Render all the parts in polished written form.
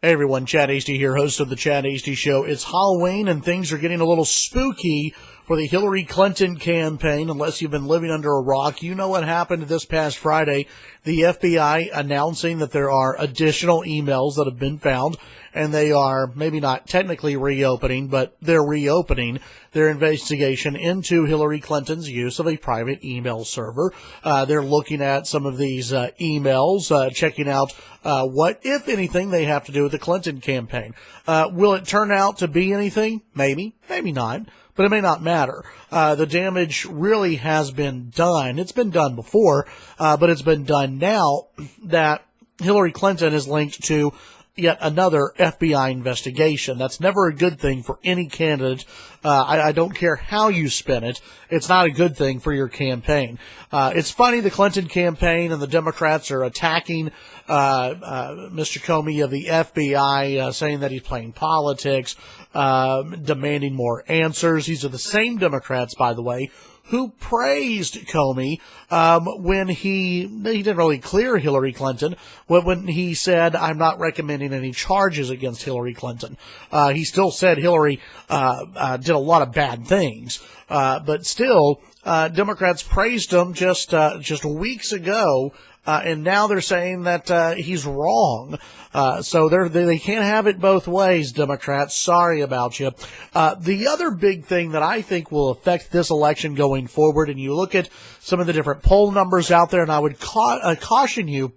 Hey everyone, Chad Hasty here, host of the Chad Hasty Show. It's Halloween and things are getting a little spooky for the Hillary Clinton campaign. Unless you've been living under a rock, you know what happened this past Friday. The FBI announcing that there are additional emails that have been found, and they are maybe not technically reopening, but they're reopening their investigation into Hillary Clinton's use of a private email server. They're looking at some of these emails, checking out what, if anything, they have to do with the Clinton campaign. Will it turn out to be anything? Maybe, maybe not. But it may not matter. The damage really has been done. It's been done before, but it's been done now that Hillary Clinton is linked to yet another FBI investigation. That's never a good thing for any candidate. I don't care how you spin it. It's not a good thing for your campaign. It's funny the Clinton campaign and the Democrats are attacking Mr. Comey of the FBI, saying that he's playing politics, demanding more answers. These are the same Democrats, by the way, who praised Comey when he didn't really clear Hillary Clinton, when he said, I'm not recommending any charges against Hillary Clinton. He still said Hillary did a lot of bad things, but still, Democrats praised him just weeks ago. And now they're saying that he's wrong. So they can't have it both ways, Democrats. Sorry about you. The other big thing that I think will affect this election going forward, and you look at some of the different poll numbers out there, and I would caution you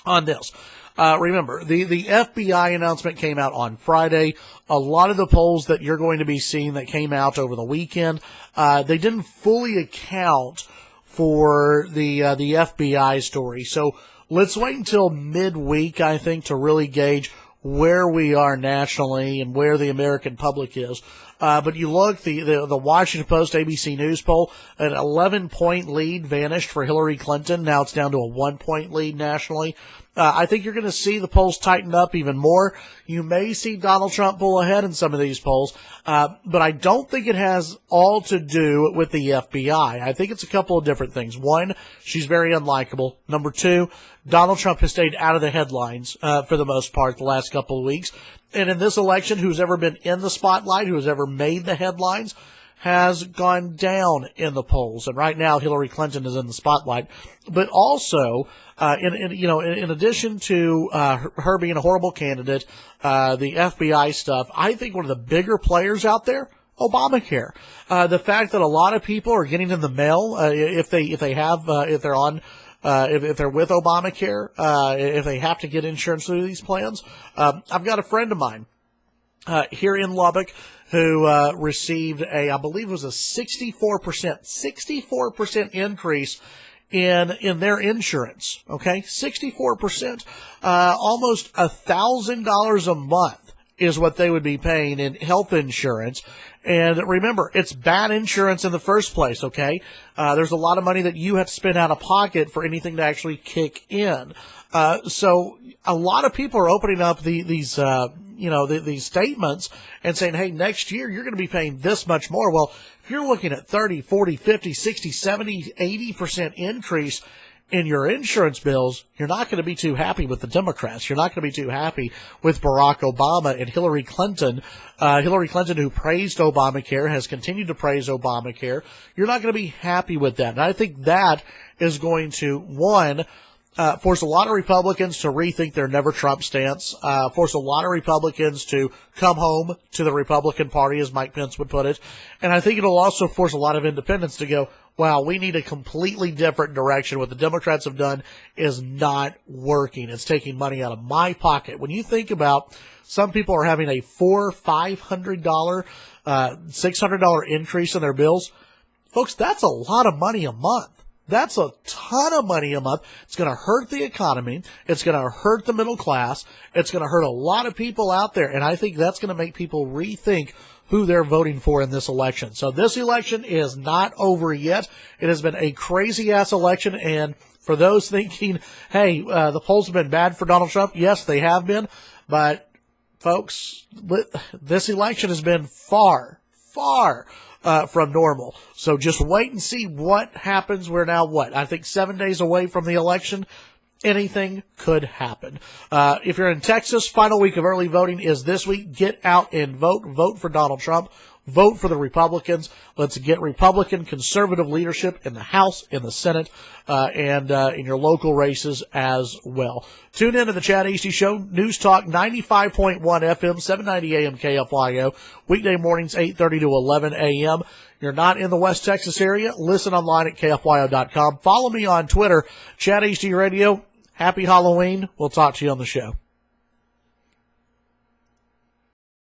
on this. Remember, the FBI announcement came out on Friday. A lot of the polls that you're going to be seeing that came out over the weekend, they didn't fully account for the FBI story. So let's wait until midweek, I think, to really gauge where we are nationally and where the American public is. But you look, the Washington Post ABC News poll, an 11-point lead vanished for Hillary Clinton. Now it's down to a 1-point lead nationally. I think you're going to see the polls tighten up even more. You may see Donald Trump pull ahead in some of these polls, but I don't think it has all to do with the FBI. I think it's a couple of different things. One, she's very unlikable. Number two, Donald Trump has stayed out of the headlines for the most part the last couple of weeks. And in this election, who's ever been in the spotlight, who's ever made the headlines, has gone down in the polls. And right now, Hillary Clinton is in the spotlight. But also, in addition to her being a horrible candidate, the FBI stuff, I think one of the bigger players out there, Obamacare. The fact that a lot of people are getting in the mail, if they're with Obamacare, if they have to get insurance through these plans. I've got a friend of mine here in Lubbock who received I believe it was a 64% increase in their insurance. Okay, 64%, almost $1,000 a month is what they would be paying in health insurance. And remember, it's bad insurance in the first place, okay? There's a lot of money that you have to spend out of pocket for anything to actually kick in. So a lot of people are opening up these statements and saying, hey, next year you're going to be paying this much more. Well, if you're looking at 30, 40, 50, 60, 70, 80% increase in your insurance bills, you're not going to be too happy with the Democrats. You're not going to be too happy with Barack Obama and Hillary Clinton. Hillary Clinton, who praised Obamacare, has continued to praise Obamacare. You're not going to be happy with that. And I think that is going to, one, force a lot of Republicans to rethink their never Trump stance, force a lot of Republicans to come home to the Republican Party, as Mike Pence would put it. And I think it'll also force a lot of independents to go, wow, we need a completely different direction. What the Democrats have done is not working. It's taking money out of my pocket. When you think about some people are having a $400, $500, $600 increase in their bills, folks, that's a lot of money a month. That's a ton of money a month. It's going to hurt the economy. It's going to hurt the middle class. It's going to hurt a lot of people out there. And I think that's going to make people rethink who they're voting for in this election. So this election is not over yet. It has been a crazy-ass election. And for those thinking, hey, the polls have been bad for Donald Trump, yes, they have been. But, folks, this election has been far from normal. So just wait and see what happens. We're now, I think 7 days away from the election. anything could happen. If you're in Texas, final week of early voting is this week. Get out and vote. Vote for Donald Trump. Vote for the Republicans. Let's get Republican conservative leadership in the House, in the Senate, and in your local races as well. Tune in to the Chad Hasty Show, News Talk 95.1 FM, 790 AM KFYO, weekday mornings 8:30 to 11 a.m. You're not in the West Texas area, listen online at KFYO.com. Follow me on Twitter, Chad Hasty Radio. Happy Halloween. We'll talk to you on the show.